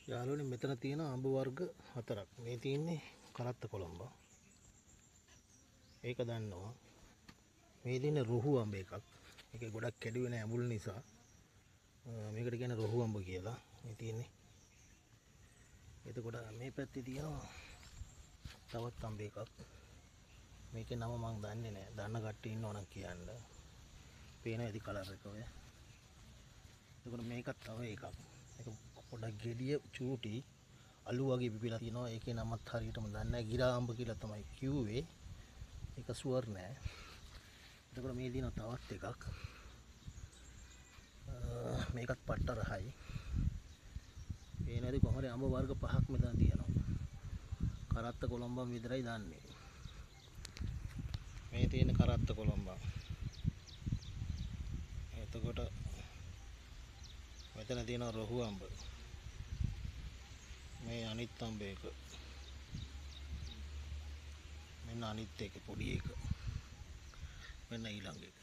යාළුවනේ මෙතන තියෙන අඹ වර්ග 4ක්. මේ තියෙන්නේ කරත්ත කොළඹ. ඒක දන්නවා. මේ තියෙන්නේ රොහු අඹ එකක්. ඒක ගොඩක් කැඩුවේ නැහැ ඇඹුල් නිසා. මේකට කියන්නේ රොහු අඹ කියලා. මේ තියෙන්නේ. එතකොට මේ පැත්තේ තියෙනවා තවත් අඹ එකක්. මේකේ නම මම දන්නේ නැහැ. දන්න කට්ටිය ඉන්නව නම් කියන්න. පේන ඇති කලර් එක ඔය. එතකොට මේකත් තව එකක්. ඒක පොඩක් ගෙඩිය චූටි අලු වගේ පිපිලා තියෙනවා. ඒකේ නමත් හරියටම දන්නේ නැහැ. ගිරා අඹ කියලා තමයි කිව්වේ. ඒක ෂුවර් නෑ. එතකොට මේ දින තවත් එකක්. මේකත් පට්ට රහයි. මේ නේද කොහොමද අඹ වර්ග 5ක් මෙතන තියෙනවා. කරත්ත කොළඹම් විතරයි දන්නේ. මේ තියෙන කරත්ත කොළඹම්. එතකොට මෙතන තියෙන රොහු අඹ. මේ අනිත් අඹ එක. මෙන්න අනිත් එක පොඩි එක. මෙන්න ඊළඟ එක.